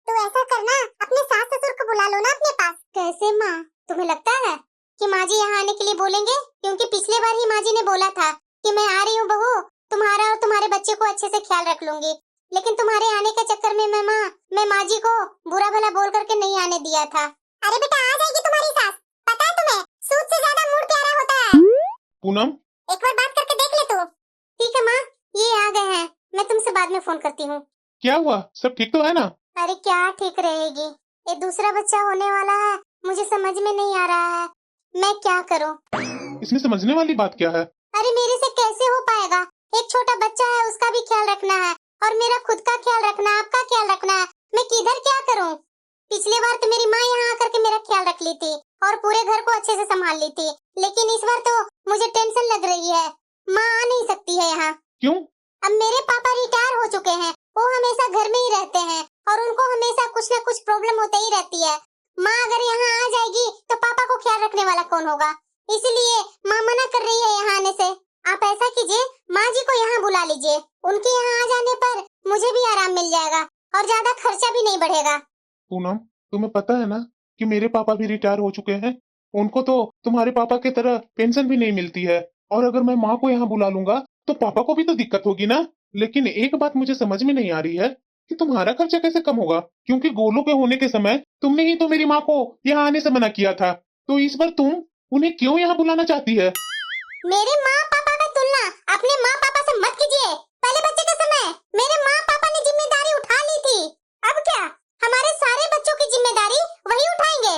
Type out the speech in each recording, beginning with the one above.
तो ऐसा करना, अपने सास ससुर को बुला लो ना अपने पास। कैसे माँ? तुम्हें लगता है कि माँ जी यहाँ आने के लिए बोलेंगे? क्योंकि पिछले बार ही माँ जी ने बोला था कि मैं आ रही हूँ बहू, तुम्हारा और तुम्हारे बच्चे को अच्छे से ख्याल रख लूंगी। लेकिन तुम्हारे आने के चक्कर में मैं माँ जी को बुरा भला बोल करके नहीं आने दिया था। अरे बेटा आ जाएगी तुम्हारी सास, पता है तुम्हें, सूद से ज्यादा मूड प्यारा होता है। पूनम, एक बार बात करके देख ले तू। ठीक है माँ, ये आ गए हैं, मैं तुमसे बाद में फोन करती हूँ। क्या हुआ? सब ठीक तो है ना? अरे क्या ठीक रहेगी, ये दूसरा बच्चा होने वाला है, मुझे समझ में नहीं आ रहा है, मैं क्या करूँ। इसमें समझने वाली बात क्या है? अरे मेरे से कैसे हो पाएगा, एक छोटा बच्चा है, उसका भी ख्याल रखना है और मेरा खुद का ख्याल रखना है, आपका ख्याल रखना है, मैं किधर क्या करूँ। पिछली बार तो मेरी माँ यहाँ आकर के मेरा ख्याल रख ली थी और पूरे घर को अच्छे से संभाल ली थी, लेकिन इस बार तो मुझे टेंशन लग रही है, माँ आ नहीं सकती है यहाँ। क्यों? अब मेरे पापा रिटायर हो चुके हैं, वो हमेशा घर में ही रहते हैं और उनको हमेशा कुछ न कुछ प्रॉब्लम होती ही रहती है। माँ अगर यहाँ आ जाएगी तो पापा को ख्याल रखने वाला कौन होगा, इसलिए माँ मना कर रही है यहाँ आने से। आप ऐसा कीजिए, माँ जी को यहाँ बुला लीजिए, उनके यहाँ आ जाने पर मुझे भी आराम मिल जाएगा और ज्यादा खर्चा भी नहीं बढ़ेगा। पूनम, तुम्हें पता है ना कि मेरे पापा भी रिटायर हो चुके हैं, उनको तो तुम्हारे पापा की तरह पेंशन भी नहीं मिलती है, और अगर मैं माँ को यहाँ बुला लूंगा तो पापा को भी तो दिक्कत होगी ना। लेकिन एक बात मुझे समझ में नहीं आ रही है कि तुम्हारा खर्चा कैसे कम होगा, क्योंकि गोलू के होने के समय तुमने ही तो मेरी माँ को यहाँ आने से मना किया था, तो इस बार तुम उन्हें क्यों यहाँ बुलाना चाहती है? मेरे माँ पापा का तुलना अपने माँ पापा से मत कीजिए। पहले बच्चे के समय मेरे माँ पापा ने जिम्मेदारी उठा ली थी, अब क्या हमारे सारे बच्चों की जिम्मेदारी वही उठाएंगे?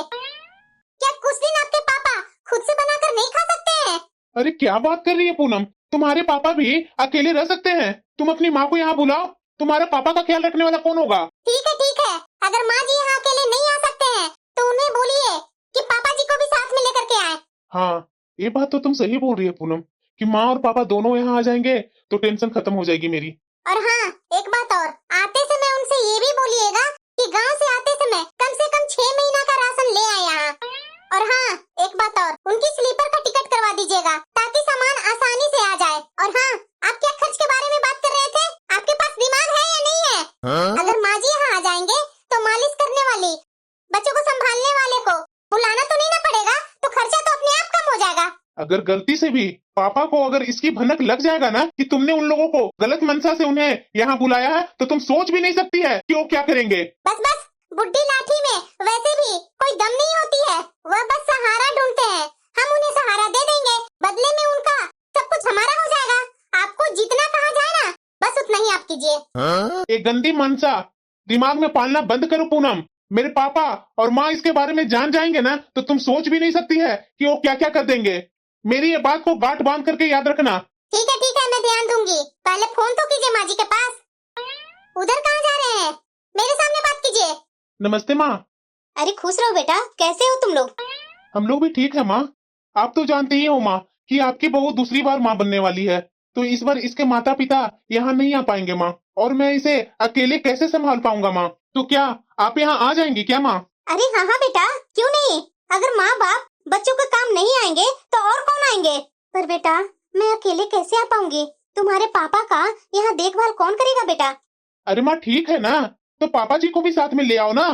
क्या कुछ दिन आपके पापा खुद से बनाकर नहीं खा सकते हैं? अरे क्या बात कर रही है पूनम, तुम्हारे पापा भी अकेले रह सकते हैं, तुम अपनी माँ को यहाँ बुलाओ, तुम्हारे पापा का ख्याल रखने वाला कौन होगा? ठीक है, अगर माँ जी यहाँ अकेले नहीं आ सकते हैं तो उन्हें बोलिए कि पापा जी को भी साथ में लेकर के आए। हाँ, ये बात तो तुम सही बोल रही है पूनम कि माँ और पापा दोनों यहाँ आ जाएंगे तो टेंशन खत्म हो जाएगी मेरी। और हाँ, एक बात और, आते समय उनसे ये भी बोलिएगा कि गांव से आते समय कम से कम 6 महीना का राशन ले आए यहाँ। और हाँ, एक बात और, उनकी स्लीपर का टिकट करवा दीजिएगा ताकि सामान आसानी से आ जाए। और हाँ, आप क्या खर्च के बारे में बात कर रहे थे, आपके पास दिमाग है या नहीं है? अगर माँ जी यहाँ आ जाएंगे तो मालिश करने वाली, बच्चों को संभालने वाले को बुलाना तो नहीं ना पड़ेगा, तो खर्चा तो अपने आप कम हो जाएगा। अगर गलती से भी पापा को अगर इसकी भनक लग जाएगा ना कि तुमने उन लोगों को गलत मनसा से उन्हें यहाँ बुलाया है, तो तुम सोच भी नहीं सकती है कि वो क्या करेंगे। बस बुड्ढी लाठी में वैसे भी कोई दम नहीं होती है, वह बस सहारा ढूंढते हैं, हम उन्हें सहारा दे देंगे, बदले में उनका सब कुछ हमारा हो जाएगा। आपको जितना कहा जाए ना बस उतना ही आप कीजिए। एक गंदी मनसा दिमाग में पालना बंद करो पूनम, मेरे पापा और माँ इसके बारे में जान जाएंगे ना तो तुम सोच भी नहीं सकती है कि वो क्या क्या कर देंगे। मेरी ये बात को गांठ बांध करके याद रखना। ठीक है, मैं ध्यान दूंगी, पहले फोन तो कीजिए माँ जी के पास। उधर कहाँ जा रहे हैं, मेरे सामने बात कीजिए। नमस्ते माँ। अरे खुश रहो बेटा, कैसे हो तुम लोग? हम लोग भी ठीक है माँ, आप तो जानते ही हो माँ कि आपकी बहू दूसरी बार माँ बनने वाली है, तो इस बार इसके माता पिता यहाँ नहीं आ पाएंगे माँ, और मैं इसे अकेले कैसे संभाल पाऊंगा माँ, तो क्या आप यहाँ आ जाएंगी क्या माँ? अरे हाँ बेटा, क्यों नहीं, अगर माँ बाप बच्चों के काम नहीं आएंगे तो और कौन आएंगे? पर बेटा मैं अकेले कैसे आ पाऊंगी, तुम्हारे पापा का यहाँ देखभाल कौन करेगा बेटा? अरे माँ ठीक है ना, तो पापा जी को भी साथ में ले आओ ना।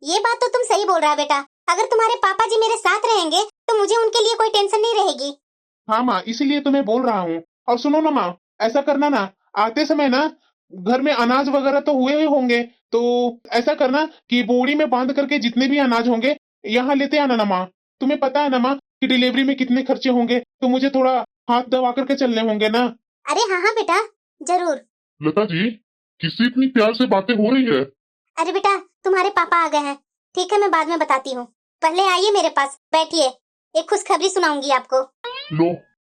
ये बात तो तुम सही बोल रहा है बेटा, अगर तुम्हारे पापा जी मेरे साथ रहेंगे तो मुझे उनके लिए कोई टेंशन नहीं रहेगी। हाँ माँ, इसीलिए तो मैं बोल रहा हूँ। और सुनो ना माँ, ऐसा करना ना, आते समय ना घर में अनाज वगैरह तो हुए ही होंगे, तो ऐसा करना कि बोरी में बांध करके जितने भी अनाज होंगे यहाँ लेते आना ना माँ। तुम्हें पता है ना माँ कि डिलीवरी में कितने खर्चे होंगे, तो मुझे थोड़ा हाथ दबा करके चलने होंगे ना। अरे हाँ बेटा, जरूर। लता जी, किससे इतनी प्यार से बातें हो रही है? अरे बेटा तुम्हारे पापा आ गए हैं, ठीक है मैं बाद में बताती हूँ, पहले आइए मेरे पास बैठिए, एक खुशखबरी सुनाऊंगी आपको। लो,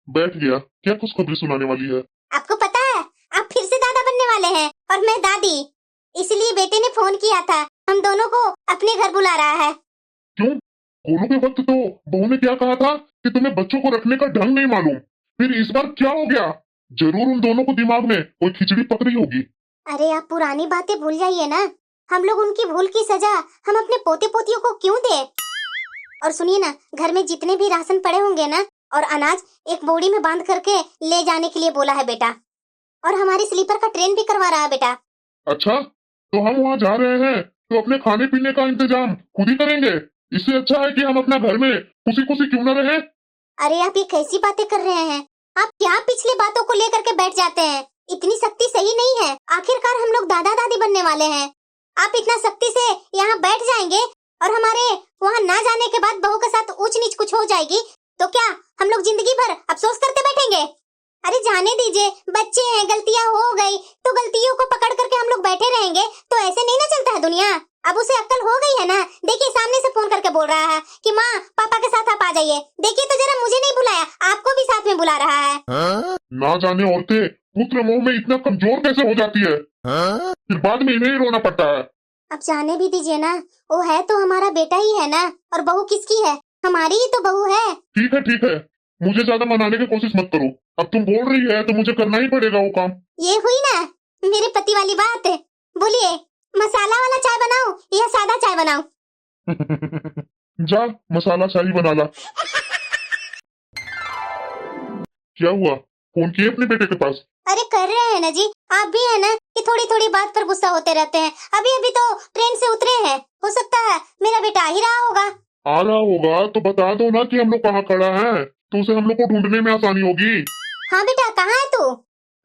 बैठ गया, क्या खुशखबरी सुनाने वाली है? आपको पता है आप फिर से दादा बनने वाले हैं और मैं दादी, इसलिए बेटे ने फोन किया था, हम दोनों को अपने घर बुला रहा है। क्यों? गोलू के वक्त तो बहू ने क्या कहा था कि तुम्हें बच्चों को रखने का ढंग नहीं मालूम, फिर इस बार क्या हो गया? जरूर उन दोनों को दिमाग में कोई खिचड़ी पक रही होगी। अरे आप पुरानी बातें भूल जाइए ना, हम लोग उनकी भूल की सजा हम अपने पोते पोतियों को क्यों दे? और सुनिए ना, घर में जितने भी राशन पड़े होंगे ना और अनाज एक बोरी में बांध करके ले जाने के लिए बोला है बेटा, और हमारी स्लीपर का ट्रेन भी करवा रहा है बेटा। अच्छा, तो हम वहाँ जा रहे हैं तो अपने खाने पीने का इंतजाम खुद ही करेंगे। इससे अच्छा है कि हम अपना घर में खुशी खुशी क्यों न रहे। अरे आप ये कैसी बातें कर रहे हैं? आप क्या पिछली बातों को लेकर के बैठ जाते हैं? इतनी सख्ती सही नहीं है। आखिरकार हम लोग दादा दादी बनने वाले हैं। आप इतना सख्ती से यहाँ बैठ जाएंगे और हमारे वहाँ ना जाने के बाद बहू के साथ ऊंच नीच कुछ हो जाएगी तो क्या हम लोग जिंदगी भर अफसोस करते बैठेंगे? अरे जाने दीजिए, बच्चे हैं, गलतियाँ हो गई तो गलतियों को पकड़ करके हम लोग बैठे रहेंगे तो ऐसे नहीं ना चलता है दुनिया। अब उसे अक्ल हो गई है ना। देखिए सामने से फोन करके बोल रहा है कि माँ पापा के साथ आप आ जाइए। देखिए तो जरा, मुझे नहीं बुलाया, आपको भी साथ में बुला रहा है। ना जाने औरतें पुत्र मोह में इतना कमजोर कैसे हो जाती है, फिर बाद में इन्हें ही रोना पड़ता है। अब जाने भी दीजिए ना, वो है तो हमारा बेटा ही है ना। और बहू किसकी है? हमारी ही तो बहू है। ठीक है, मुझे ज्यादा मनाने की कोशिश मत करो। अब तुम बोल रही है तो मुझे करना ही पड़ेगा वो काम। ये हुई ना मेरे पति वाली बात। बोलिए, मसाला वाला चाय बनाऊं या सादा चाय बनाऊं? जा मसाला चाय बना ला। क्या हुआ, फोन किए अपने बेटे के पास? अरे कर रहे हैं ना जी। आप भी है ना कि थोड़ी थोड़ी बात पर गुस्सा होते रहते हैं। अभी अभी तो ट्रेन से उतरे हैं, हो सकता है मेरा बेटा आ ही रहा होगा। आ रहा होगा तो बता दो ना कि हम लोग कहाँ खड़ा है, तो उसे हम लोग को ढूंढने में आसानी होगी। हाँ बेटा, कहाँ है तू?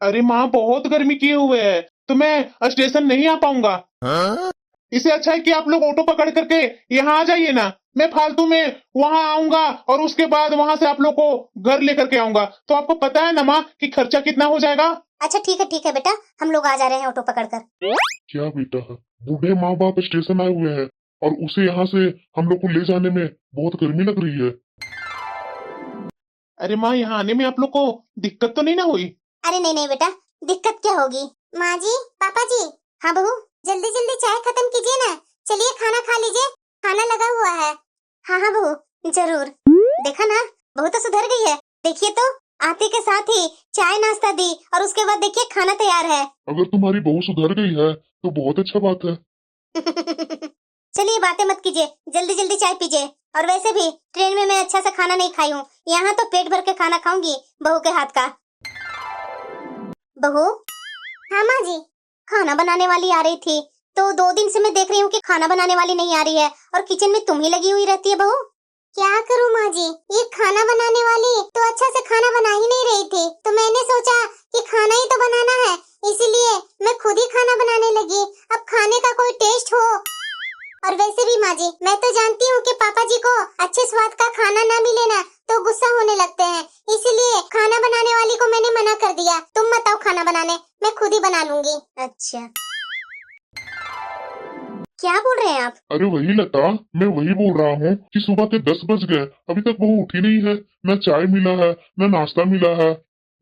अरे माँ बहुत गर्मी किए हुए है तो मैं स्टेशन नहीं आ पाऊंगा। इससे अच्छा है कि आप लोग ऑटो पकड़ करके यहाँ आ जाइए ना। मैं फालतू में वहाँ आऊंगा और उसके बाद वहाँ से आप लोग को घर लेकर के आऊंगा। तो आपको पता है ना माँ कि खर्चा कितना हो जाएगा। अच्छा ठीक है बेटा, हम लोग आ जा रहे हैं ऑटो पकड़कर। क्या बेटा है, बूढ़े माँ बाप स्टेशन आए हुए हैं और उसे यहाँ से हम लोग को ले जाने में बहुत गर्मी लग रही है। अरे माँ, यहाँ आने में आप लोग को दिक्कत तो नहीं ना हुई? अरे नहीं बेटा, दिक्कत क्या होगी? माँ जी, पापा जी। हाँ बहू, जल्दी जल्दी चाय खत्म कीजिए ना। चलिए खाना खा लीजिए, खाना लगा हुआ है। हाँ बहू जरूर। देखा ना, बहू तो सुधर गई है। देखिए तो, आते के साथ ही चाय नाश्ता दी और उसके बाद देखिए खाना तैयार है। अगर तुम्हारी बहू सुधर गई है तो बहुत अच्छा बात है। चलिए बातें मत कीजिए, जल्दी जल्दी चाय पीजिए। और वैसे भी ट्रेन में मैं अच्छा सा खाना नहीं खाई हूँ। यहाँ तो पेट भर के खाना खाऊंगी बहू के हाथ का। बहू। हाँ माँ जी। खाना बनाने वाली आ रही थी तो 2 दिन से मैं देख रही हूँ कि खाना बनाने वाली नहीं आ रही है और किचन में तुम ही लगी हुई रहती है बहू। क्या करूँ माँ जी, ये खाना बनाने वाली तो अच्छा से खाना बना ही नहीं रही थी तो मैंने सोचा कि खाना ही तो बनाना है, इसीलिए मैं खुद ही खाना बनाने लगी। अब खाने का कोई टेस्ट हो। और वैसे भी माँ जी, मैं तो जानती हूँ कि पापा जी को अच्छे स्वाद का खाना ना मिले ना तो गुस्सा होने लगते हैं, इसीलिए खाना बनाने वाली को मैंने मना कर दिया। तुम मत आओ खाना बनाने, मैं खुद ही बना लूंगी। अच्छा, क्या बोल रहे हैं आप? अरे वही लता, मैं वही बोल रहा हूँ कि सुबह के 10 बज गए, अभी तक वो उठी नहीं है। न चाय मिला है न नाश्ता मिला है।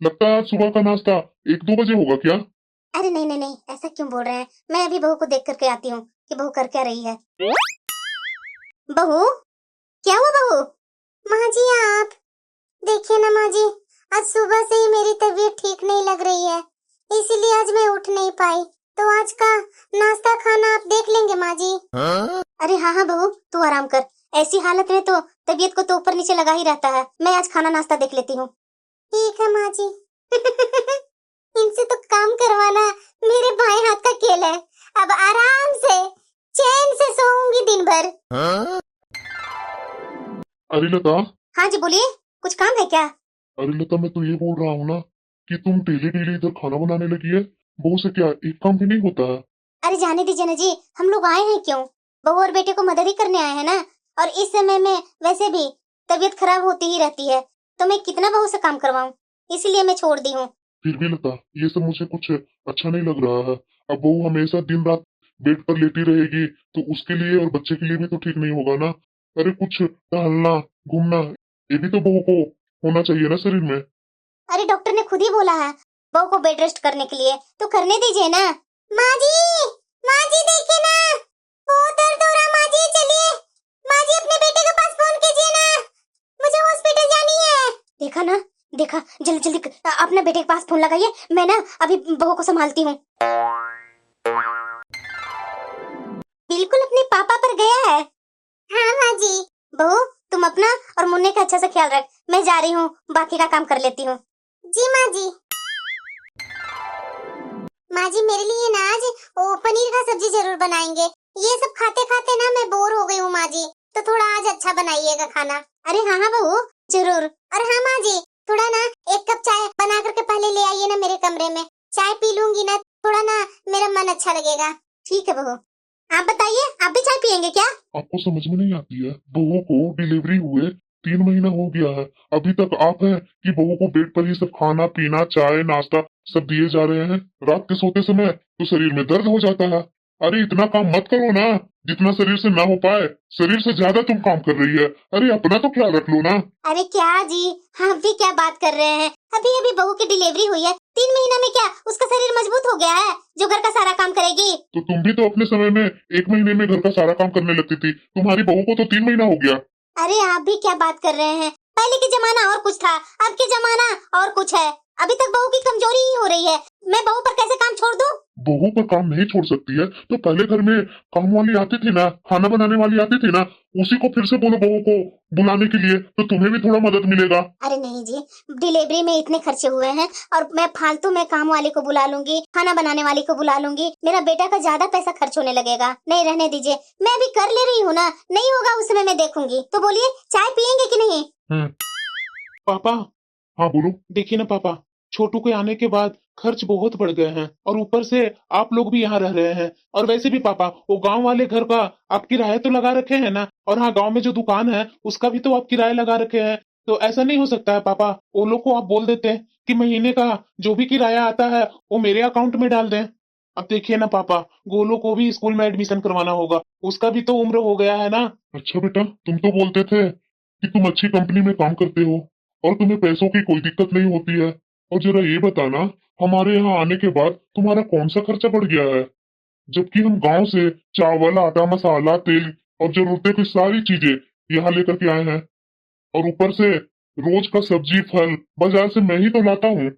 लगता है आज सुबह का नाश्ता 1-2 बजे होगा क्या? अरे नहीं, ऐसा क्यों बोल रहे हैं? मैं अभी बहू को देख करके आती हूँ कि बहू कर क्या रही है। बहू, क्या हुआ बहू? माँ जी आप देखिए ना माँ जी, आज सुबह से ही मेरी तबीयत ठीक नहीं लग रही है, इसीलिए आज मैं उठ नहीं पाई। तो आज का नाश्ता खाना आप देख लेंगे माँ जी। अरे हाँ बहू, तू आराम कर। ऐसी हालत में तो तबीयत को तो ऊपर नीचे लगा ही रहता है। मैं आज खाना नाश्ता देख लेती हूँ। ठीक है माँ जी। इनसे तो काम करवाना मेरे भाई हाथ का खेल है। अब आराम से चैन से सोऊंगी दिन भर। अरे लता। हाँ जी बोलिए, कुछ काम है क्या? अरे लता, मैं तो ये बोल रहा हूँ ना कि तुम डेली डेली इधर खाना बनाने लगी है। बहू से क्या एक काम भी नहीं होता है? अरे जाने दीजिए ना जी, हम लोग आए हैं क्यों? बहू और बेटे को मदद ही करने आए हैं ना। और इस समय में वैसे भी तबीयत खराब होती ही रहती है तो मैं कितना बहू से काम करवाऊं, इसीलिए मैं छोड़ दी हूँ। फिर भी लता, ये सब मुझे कुछ अच्छा नहीं लग रहा है। अब बहू हमेशा दिन रात बेड पर लेटी रहेगी तो उसके लिए और बच्चे के लिए भी तो ठीक नहीं होगा ना। अरे कुछ टहलना घूमना, ये भी तो बहू को होना चाहिए ना शरीर में। अरे डॉक्टर ने खुद ही बोला है बहू को बेड रेस्ट करने के लिए, तो करने दीजिए ना। माँ जी देखिए ना, बहुत दर्द हो रहा। माँ जी चलिए, माँ जी अपने बेटे के पास फोन कीजिए ना, मुझे हॉस्पिटल जानी है। देखा ना, देखा, जल्दी जल्दी अपने बेटे के पास फोन लगाइए। मैं ना अभी बहू को संभालती हूँ। बिल्कुल अपने पापा पर गया है। हाँ माँ जी। बहू तुम अपना और मुन्ने का अच्छा से ख्याल रख, मैं जा रही हूँ, बाकी का काम कर लेती हूँ। जी माँ जी। माँ जी मेरे लिए ना आज वो पनीर का सब्जी जरूर बनाएंगे, ये सब खाते खाते ना मैं बोर हो गई हूँ माँ जी, तो थोड़ा आज अच्छा बनाइएगा खाना। अरे हाँ हाँ बहू, जरूर। और हाँ माँ जी, थोड़ा ना 1 कप चाय बना करके पहले ले आइए ना मेरे कमरे में। चाय पी लूंगी ना, थोड़ा ना मेरा मन अच्छा लगेगा। ठीक है बहू। आप बताइए, आप भी चाय पियेंगे क्या? आपको समझ में नहीं आती है? बहू को डिलीवरी हुए 3 महीना हो गया है, अभी तक आप हैं कि बहू को बेड पर ही सब खाना पीना चाय नाश्ता सब दिए जा रहे हैं। रात के सोते समय तो शरीर में दर्द हो जाता है। अरे इतना काम मत करो ना, जितना शरीर से ना हो पाए। शरीर से ज्यादा तुम काम कर रही है। अरे अपना तो ख्याल रख लो ना। अरे क्या जी, आप भी क्या बात कर रहे हैं? अभी अभी बहू की डिलीवरी हुई है, 3 महीना में क्या उसका शरीर मजबूत हो गया है जो घर का सारा काम करेगी? तो तुम भी तो अपने समय में 1 महीने में घर का सारा काम करने लगती थी। तुम्हारी बहू को तो 3 महीना हो गया। अरे आप भी क्या बात कर रहे हैं? पहले के जमाना और कुछ था, अब के जमाना और कुछ है। अभी तक बहू की कमजोरी ही हो रही है, मैं बहू पर कैसे काम छोड़ दूं? बहू पर काम नहीं छोड़ सकती है तो पहले घर में काम वाली आती थी ना, खाना बनाने वाली आती थी ना, उसी को फिर से बोलो बहू को बुलाने के लिए, तो तुम्हें भी थोड़ा मदद मिलेगा। अरे नहीं जी, डिलीवरी में इतने खर्चे हुए हैं और मैं फालतू में काम वाले को बुला लूंगी, खाना बनाने वाली को बुला लूंगी, मेरा बेटा का ज्यादा पैसा खर्च होने लगेगा। नहीं, रहने दीजिए, मैं अभी कर ले रही हूँ ना, नहीं होगा उस समय मैं देखूंगी। तो बोलिए, चाय पियेंगे कि नहीं? पापा, हाँ बोलो। देखिए ना पापा, छोटू के आने के बाद खर्च बहुत बढ़ गए हैं और ऊपर से आप लोग भी यहाँ रह रहे हैं। और वैसे भी पापा, वो गांव वाले घर का आप किराया तो लगा रखे हैं ना, और हाँ गांव में जो दुकान है उसका भी तो आप किराया लगा रखे हैं। तो ऐसा नहीं हो सकता है पापा, वो लोग को आप बोल देते हैं कि महीने का जो भी किराया आता है वो मेरे अकाउंट में डाल दें। अब देखिए ना पापा, गोलू को भी स्कूल में एडमिशन करवाना होगा, उसका भी तो उम्र हो गया है ना। अच्छा बेटा, तुम तो बोलते थे कि तुम अच्छी कंपनी में काम करते हो और तुम्हें पैसों की कोई दिक्कत नहीं होती है। और जरा ये बताना, हमारे यहाँ आने के बाद तुम्हारा कौन सा खर्चा बढ़ गया है? जबकि हम गांव से चावल आटा मसाला तेल और जरूरतें की सारी चीजें यहाँ लेकर के आए हैं, और ऊपर से रोज का सब्जी फल बाजार से मैं ही तो लाता हूँ।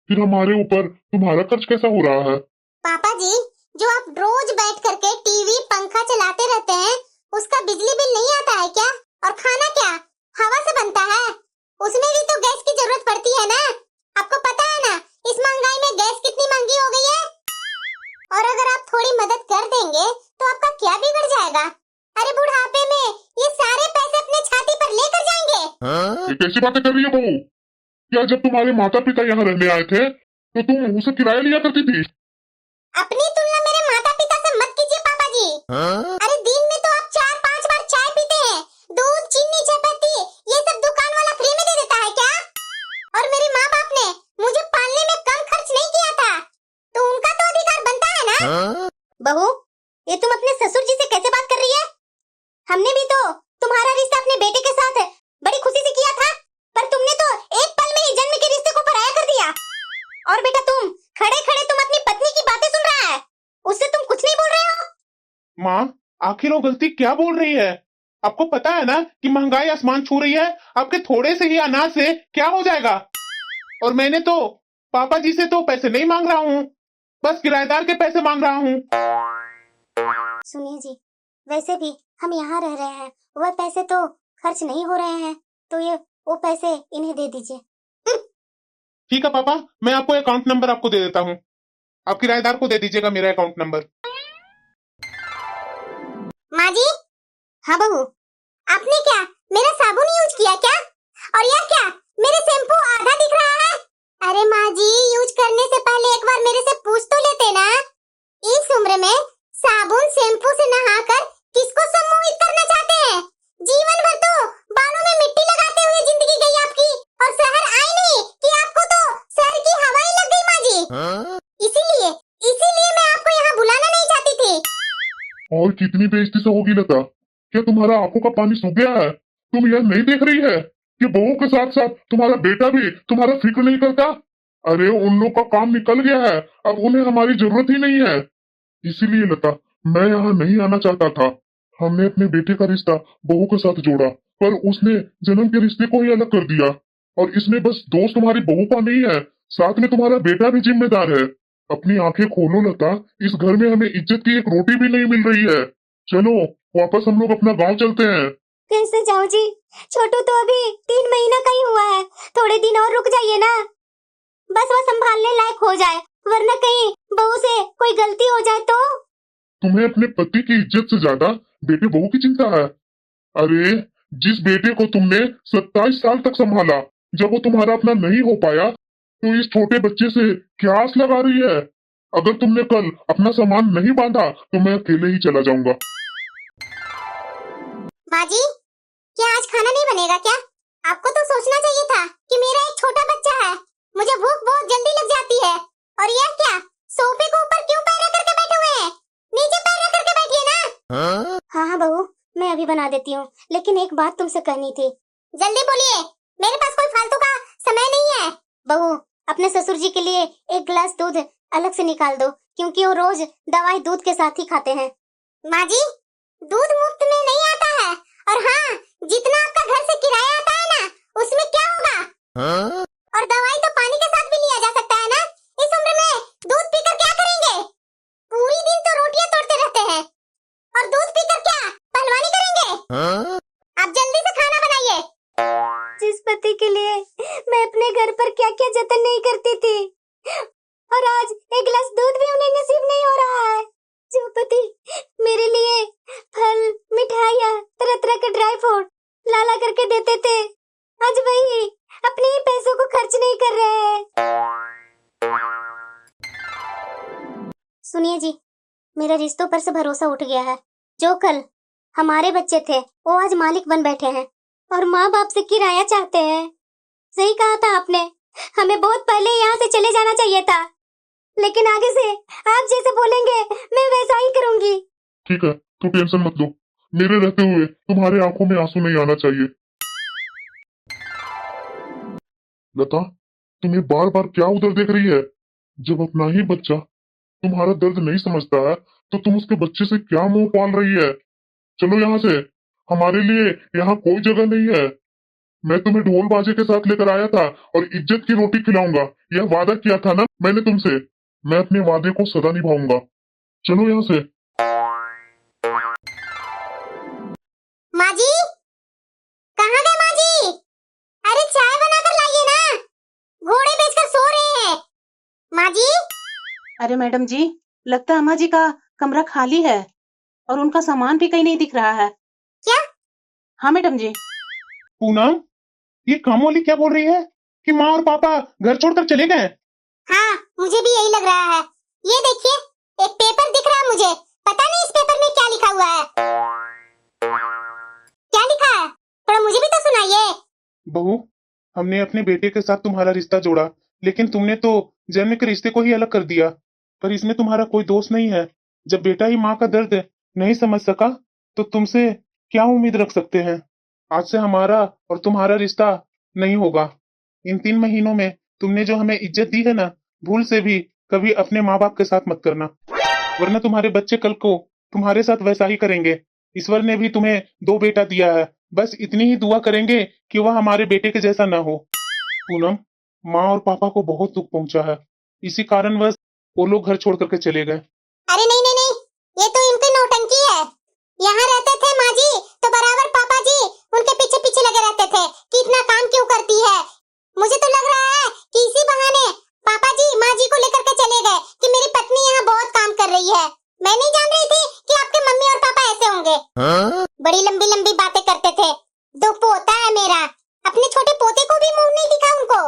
फिर हमारे ऊपर तुम्हारा खर्च कैसा हो रहा है? पापा जी, जो आप रोज बैठ करके टीवी पंखा चलाते रहते हैं, उसका बिजली बिल नहीं आता है क्या? और खाना क्या हवा से बनता है? उसमें भी तो गैस की जरूरत पड़ती है ना। आपको पता है ना इस महंगाई में गैस कितनी महंगी हो गई है। और अगर आप थोड़ी मदद कर देंगे तो आपका क्या बिगड़ जाएगा? अरे बुढ़ापे में ये सारे पैसे अपने छाती पर लेकर जाएंगे। ये कैसी बातें कर रही है बहू? क्या जब तुम्हारे माता पिता यहाँ रहने आए थे तो तुम उसे किराया लिया करती थी? अपनी तुलना मेरे माता पिता से मत कीजिए पापा जी। अरे दिन में तो आप 4-5 बार चाय पीते हैं, दूध चीनी चायपत्ती ये सब दुकान वाला फ्री में दे देता है क्या? और मेरे माँ बाप ने मुझे पालने में कम खर्च नहीं किया था, तो उनका तो अधिकार बनता है ना। बहू, ये तुम अपने ससुर जी से कैसे बात कर रही है? हमने भी तो तुम्हारा रिश्ता अपने बेटे के साथ बड़ी खुशी से किया था, पर तुमने तो एक पल में ही जन्म के रिश्ते को पराया कर दिया। और बेटा तुम खड़े खड़े तुम अपनी पत्नी की बातें सुन रहा है, उससे तुम कुछ नहीं बोल रहे हो। माँ, आखिर वो गलती क्या बोल रही है? आपको पता है ना कि महंगाई आसमान छू रही है, आपके थोड़े से ही अनाज से क्या हो जाएगा? और मैंने तो पापा जी से तो पैसे नहीं मांग रहा हूँ, बस किराएदार के पैसे मांग रहा हूँ। सुनिए जी, वैसे भी हम यहाँ रह रहे हैं, वह पैसे तो खर्च नहीं हो रहे हैं, तो ये वो पैसे इन्हें दे दीजिए। ठीक है पापा, मैं आपको अकाउंट नंबर आपको दे देता हूँ, आप किराएदार को दे दीजिएगा मेरा अकाउंट नंबर। माँ जी, हाँ बहू, आपने क्या मेरा साबुन यूज किया क्या? और यह क्या मेरे शैम्पू आधा दिख रहा है? अरे माँ जी, यूज करने से पहले एक बार मेरे से पूछ तो लेते ना। इस उम्र में साबुन शैम्पू से नहाकर किसको सम्मोहित करना चाहते हैं? जीवन भर तो बालों में मिट्टी लगाते हुए जिंदगी गई आपकी, और शहर आई नहीं कि आपको तो शहर की हवा ही लग गई माँ जी। इसीलिए इसीलिए मैं आपको यहाँ बुलाना नहीं चाहती थी। और कितनी बेइज्जती से होगी लता? क्या तुम्हारा आंखों का पानी सूख गया है? तुम यह नहीं देख रही है कि बहू के साथ साथ तुम्हारा बेटा भी तुम्हारा फिक्र नहीं करता? अरे उन लोग का काम निकल गया है, अब उन्हें हमारी जरूरत ही नहीं है। इसीलिए लता, मैं यहाँ नहीं आना चाहता था। हमने अपने बेटे का रिश्ता बहू के साथ जोड़ा, पर उसने जन्म के रिश्ते को ही अलग कर दिया। और इसमें बस दोष तुम्हारी बहू का नहीं है, साथ में तुम्हारा बेटा भी जिम्मेदार है। अपनी आंखें खोलो लता, इस घर में हमें इज्जत की एक रोटी भी नहीं मिल रही है। चलो वापस हम लोग अपना गांव चलते हैं। कैसे जाऊं जी? छोटू तो अभी 3 महीना का ही हुआ है, थोड़े दिन और रुक जाइए ना, बस वो संभालने लायक हो जाए, वरना कहीं बहू से कोई गलती हो जाए तो। तुम्हें अपने पति की इज्जत से ज्यादा बेटे बहू की चिंता है। अरे जिस बेटे को तुमने 27 साल तक संभाला, जब वो तुम्हारा अपना नहीं हो पाया तो इस छोटे बच्चे से क्या आस लगा रही है? अगर तुमने कल अपना सामान नहीं बांधा तो मैं अकेले ही चला जाऊंगा। माँ जी, क्या आज खाना नहीं बनेगा क्या? आपको तो सोचना चाहिए था कि मेरा एक छोटा बच्चा है, मुझे भूख बहुत जल्दी लग जाती है। और यह क्या, सोफे के ऊपर क्यों पैर रख करके बैठे हुए हैं? नीचे पैर रख करके बैठिए ना। हाँ हाँ बहू, मैं अभी बना देती हूँ, लेकिन एक बात तुमसे कहनी थी। जल्दी बोलिए, मेरे पास कोई फालतू का समय नहीं है। बहू, अपने ससुर जी के लिए एक गिलास दूध अलग से निकाल दो, क्योंकि वो रोज दवाई दूध के साथ ही खाते हैं। माँ जी, दूध मुफ्त में नहीं आता है, और हाँ, जितना आपका घर से किराया आता है ना, उसमें क्या होगा? और दवाई तो पानी के साथ भी लिया जा सकता है ना। इस उम्र में दूध पीकर क्या करेंगे? पूरी दिन तो रोटियां तोड़ते रहते हैं, और दूध पीकर क्या पहलवानी करेंगे? आप जल्दी से खाना बनाइए। जिस पति के लिए मैं अपने घर पर क्या क्या जतन नहीं करती थी, और आज एक गिलास दूध भी उन्हें नसीब नहीं हो रहा है। जो पति मेरे लिए फल, मिठाइयाँ, तरह तरह के ड्राई फ्रूट लाला करके देते थे, आज वही अपने ही पैसों को खर्च नहीं कर रहे हैं। सुनिए जी, मेरा रिश्तों पर से भरोसा उठ गया है। जो कल हमारे बच्चे थे, वो आज मालिक बन बैठे हैं, और माँ बाप से किराया चाहते हैं। सही कहा था आपने, हमें बहुत पहले यहाँ से चले जाना चाहिए था, लेकिन आगे से आप जैसे बोलेंगे मैं वैसा ही करूंगी। ठीक है, तू टेंशन मत लो, मेरे रहते हुए तुम्हारे आंखों में आंसू नहीं आना चाहिए। लता, तुम्हें बार बार क्या उधर देख रही है? जब अपना ही बच्चा तुम्हारा दर्द नहीं समझता है तो तुम उसके बच्चे से क्या मुंह पाल रही है? चलो यहाँ से, हमारे लिए यहाँ कोई जगह नहीं है। मैं तुम्हें ढोल बाजे के साथ लेकर आया था और इज्जत की रोटी खिलाऊंगा, यह वादा किया था ना मैंने तुमसे। मैं अपने वादे को सदा निभाऊंगा। चलो यहाँ से। माँ जी, कहाँ गए माँ जी? अरे चाय बनाकर लाइए ना, घोड़े बेचकर सो रहे हैं। माँ जी। अरे मैडम जी, लगता है अम्मा जी का कमरा खाली है और उनका सामान भी कहीं नहीं दिख रहा है। क्या? हाँ मैडम जी। पूनम, ये काम वाली क्या बोल रही है कि माँ और पापा घर छोड़कर चले गए? हाँ, मुझे भी यही लग रहा है। ये देखिए, एक पेपर दिख रहा है मुझे, पता नहीं इस पेपर में क्या लिखा हुआ है। क्या लिखा है? थोड़ा मुझे भी तो सुनाइए। बहू, हमने अपने बेटे के साथ तुम्हारा रिश्ता जोड़ा, लेकिन तुमने तो जन्म के रिश्ते को ही अलग कर दिया। पर इसमें तुम्हारा कोई दोष नहीं है। जब बेटा ही माँ का दर्द नहीं समझ सका तो तुमसे क्या उम्मीद रख सकते हैं? आज से हमारा और तुम्हारा रिश्ता नहीं होगा। इन 3 महीनों में तुमने जो हमें इज्जत दी है ना, भूल से भी कभी अपने माँ बाप के साथ मत करना, वरना तुम्हारे बच्चे कल को तुम्हारे साथ वैसा ही करेंगे। ईश्वर ने भी तुम्हें 2 बेटा दिया है, बस इतनी ही दुआ करेंगे कि वह हमारे बेटे के जैसा ना हो। पूनम, माँ और पापा को बहुत दुख पहुंचा है, इसी कारणवश वो लोग घर छोड़ करके चले गए। अरे नहीं नहीं नहीं, ये तो इनकी नौटंकी है। यहाँ रहते थे माँ जी तो बराबर पापा जी उनके पीछे पीछे लगे रहते थे कि इतना काम क्यों करती है। मुझे तो लग रहा है कि इसी बहाने पापा जी माँ जी को लेकर के चले गए कि मेरी पत्नी यहाँ बहुत काम कर रही है। मैं नहीं जान रही थी कि आपके मम्मी और पापा ऐसे होंगे। बड़ी लंबी लंबी बातें करते थे। 2 पोता है मेरा, अपने छोटे पोते को भी मुंह नहीं दिखा उनको।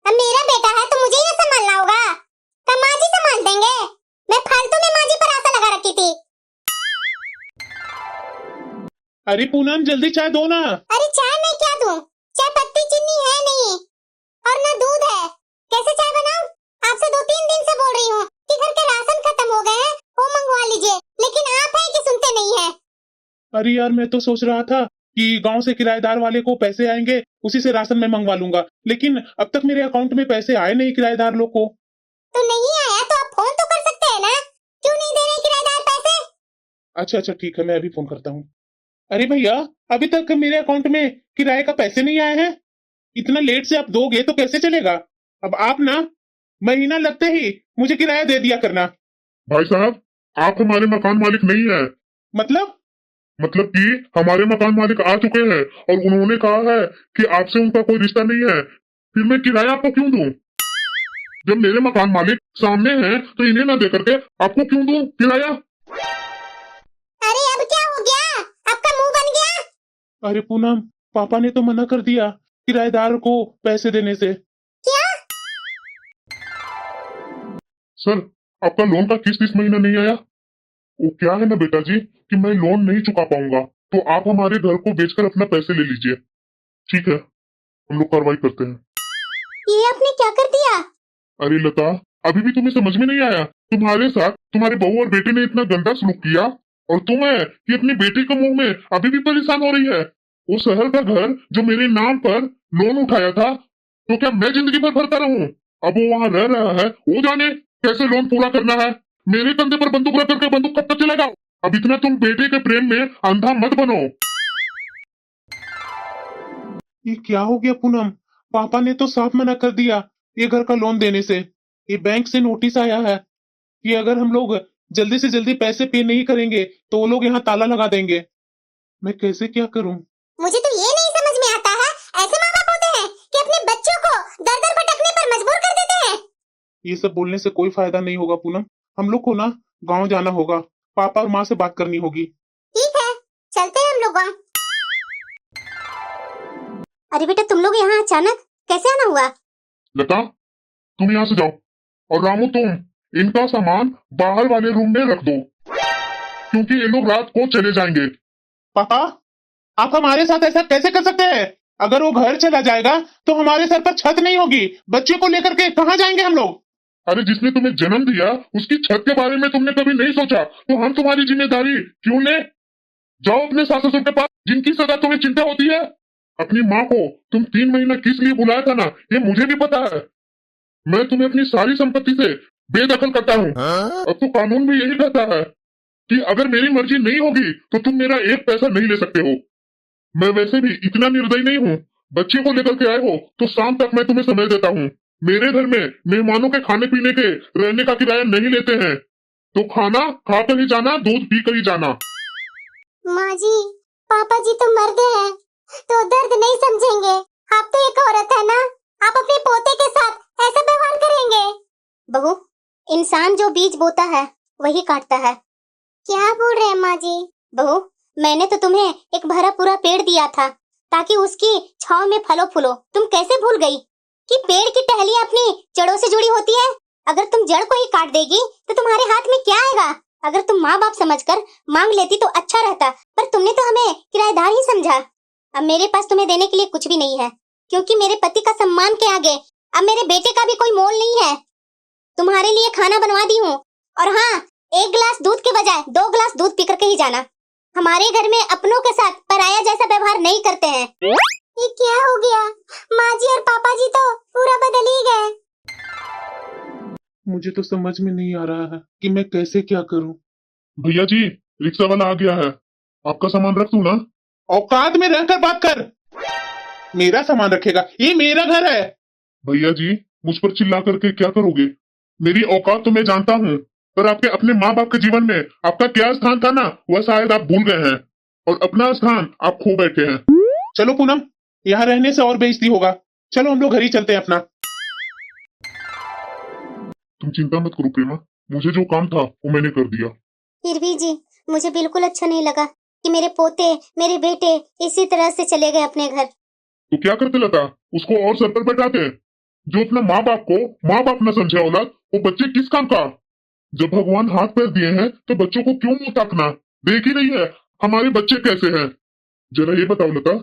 अब मेरा बेटा है तो मुझे ही संभालना होगा, तब माँ जी संभाल देंगे। मैं फालतू में माँ जी पर आशा लगा रखी थी। अरे पूनम, जल्दी चाय दो ना। अरे चाय मैं क्या दूं? चाय पत्ती चीनी है नहीं, और ना दूध है, कैसे चाय बनाऊं? आपसे 2-3 दिन से बोल रही हूँ कि घर के राशन खत्म हो गए हैं, वो मंगवा लीजिए, लेकिन आप है कि सुनते नहीं है। अरे यार, मैं तो सोच रहा था कि गांव से किराएदार वाले को पैसे आएंगे, उसी से राशन में मंगवा लूंगा, लेकिन अब तक मेरे अकाउंट में पैसे आए नहीं किराएदार लोग को। तो नहीं आया तो आप फोन तो कर सकते हैं ना, क्यों नहीं दे रहे किराएदार पैसे? अच्छा अच्छा ठीक है, मैं अभी फोन करता हूँ। अरे भैया, अभी तक मेरे अकाउंट में किराए का पैसे नहीं आए हैं। इतना लेट से आप दोगे तो कैसे चलेगा? अब आप ना महीना लगते ही मुझे किराया दे दिया करना। भाई साहब, आप हमारे मकान मालिक नहीं है। मतलब कि हमारे मकान मालिक आ चुके हैं और उन्होंने कहा है कि आपसे उनका कोई रिश्ता नहीं है, फिर मैं किराया आपको क्यों दूं? जब मेरे मकान मालिक सामने हैं तो इन्हें ना दे करके आपको क्यों दूं किराया? अरे अब क्या हो गया, आपका मुंह बन गया? अरे पूनम, पापा ने तो मना कर दिया किराएदार को पैसे देने से। क्या? सर, आपका लोन का किस्त इस महीना नहीं आया। वो क्या है ना बेटा जी कि मैं लोन नहीं चुका पाऊंगा, तो आप हमारे घर को बेचकर अपना पैसे ले लीजिए। ठीक है, हम लोग कार्रवाई करते हैं। ये आपने क्या कर दिया? अरे लता, अभी भी तुम्हें समझ में नहीं आया? तुम्हारे साथ तुम्हारे बहू और बेटे ने इतना गंदा सलूक किया, और तुम है कि अपनी बेटी के मुंह में अभी भी परेशान हो रही है। वो शहर का घर जो मेरे नाम पर लोन उठाया था, तो क्या मैं जिंदगी भर भरता रहूं? अब वो वहां रह रहा है, वो जाने कैसे लोन पूरा करना है। मेरे कंधे पर बंदूक रख करके बंदूक कब तक चलेगा? अब इतना तुम बेटे के प्रेम में अंधा मत बनो। ये क्या हो गया पूनम? पापा ने तो साफ मना कर दिया ये घर का लोन देने से। ये बैंक से नोटिस आया है कि अगर हम लोग जल्दी से जल्दी पैसे पे नहीं करेंगे तो वो लोग यहाँ ताला लगा देंगे। मैं कैसे क्या करूं? मुझे तो ये नहीं समझ में आता है, ऐसे माँ बाप होते हैं कि अपने बच्चों को दर दर भटकने पर मजबूर कर देते हैं। ये सब बोलने से कोई फायदा नहीं होगा पूनम। हम लोग को ना गांव जाना होगा, पापा और माँ से बात करनी होगी। ठीक है, चलते हैं हम लोग वहाँ। अरे बेटा, तुम लोग यहाँ अचानक कैसे आना हुआ? लता, तुम यहाँ से जाओ, और रामू तुम इनका सामान बाहर वाले रूम में रख दो, क्योंकि ये लोग रात को चले जाएंगे। पापा, आप हमारे साथ ऐसा कैसे कर सकते हैं? अगर वो घर चला जाएगा तो हमारे सर पर छत नहीं होगी। बच्चे को लेकर के कहाँ जाएंगे हम लोग? अरे जिसने तुम्हें जन्म दिया उसकी छत के बारे में तुमने कभी नहीं सोचा, तो हम तुम्हारी जिम्मेदारी क्यों ले? जाओ अपने सास ससुर के पास, जिनकी सदा तुम्हें चिंता होती है। अपनी माँ को तुम 3 महीना किस लिए बुलाया था ना, ये मुझे भी पता है। मैं तुम्हें अपनी सारी संपत्ति से बेदखल करता हूँ। अब तो कानून भी यही कहता है कि अगर मेरी मर्जी नहीं होगी तो तुम मेरा एक पैसा नहीं ले सकते हो। मैं वैसे भी इतना निर्दयी नहीं हूँ। बच्चे को लेकर के आए हो तो शाम तक मैं तुम्हें समय देता हूँ। मेरे घर में मेहमानों के खाने पीने के रहने का किराया नहीं लेते हैं, तो खाना खा कर ही जाना, दूध पी कर ही जाना। माँ जी, पापा जी तो मर्द हैं, तो दर्द नहीं समझेंगे। आप तो एक औरत है ना, आप अपने पोते के साथ ऐसा व्यवहार करेंगे? बहू, इंसान जो बीज बोता है वही काटता है। क्या बोल रहे हैं माँ जी? बहू, मैंने तो तुम्हें एक भरा पूरा पेड़ दिया था ताकि उसकी छांव में फलो फूलो। तुम कैसे भूल गई कि पेड़ की टहनियां अपनी जड़ों से जुड़ी होती है? अगर तुम जड़ को ही काट देगी तो तुम्हारे हाथ में क्या आएगा? अगर तुम माँ बाप समझकर मांग लेती तो अच्छा रहता, पर तुमने तो हमें किराएदार ही समझा। अब मेरे पास तुम्हें देने के लिए कुछ भी नहीं है, क्योंकि मेरे पति का सम्मान के आगे अब मेरे बेटे का भी कोई मोल नहीं है। तुम्हारे लिए खाना बनवा दी हूँ, और हाँ, 1 गिलास दूध के बजाय 2 गिलास दूध पी करके ही जाना। हमारे घर में अपनों के साथ पराया जैसा व्यवहार नहीं करते हैं। ये क्या हो गया? माँ जी और पापा जी तो पूरा बदल ही गए। मुझे तो समझ में नहीं आ रहा है कि मैं कैसे क्या करूं। भैया जी, रिक्शा वाला आ गया है, आपका सामान रख दूं ना? औकात में रहकर बात कर। मेरा सामान रखेगा? ये मेरा घर है। भैया जी, मुझ पर चिल्ला करके क्या करोगे? मेरी औकात तो मैं जानता हूँ, पर आपके अपने माँ बाप के जीवन में आपका क्या स्थान था ना, वह शायद आप भूल गए हैं, और अपना स्थान आप खो बैठे हैं। चलो पूनम, यहाँ रहने से और बेइज्जती होगा। चलो हम लोग घर ही चलते हैं अपना। तुम चिंता मत करो प्रेमा, मुझे जो काम था वो मैंने कर दिया। फिर भी जी, मुझे बिल्कुल अच्छा नहीं लगा कि मेरे पोते, मेरे बेटे इसी तरह से चले गए अपने घर। तो क्या करते लता, उसको और सर पर बैठाते हैं? जो अपना माँ बाप को माँ बाप न समझे औलाद, वो बच्चे किस काम का? जब भगवान हाथ पैर दिए हैं तो बच्चों को क्यों मुंह ताकना? देख ही रही है हमारे बच्चे कैसे हैं। जरा ये बताओ लता,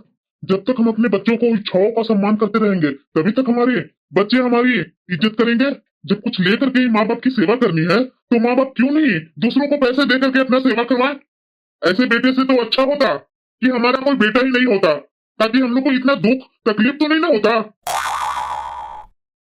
जब तक हम अपने बच्चों को इच्छाओं का सम्मान करते रहेंगे तभी तक हमारे बच्चे हमारी इज्जत करेंगे। जब कुछ लेकर के माँ बाप की सेवा करनी है तो माँ बाप क्यों नहीं दूसरों को पैसे दे करके अपना सेवा करवाएं? ऐसे बेटे से तो अच्छा होता कि हमारा कोई बेटा ही नहीं होता, ताकि हम लोग को इतना दुख तकलीफ तो नहीं ना होता।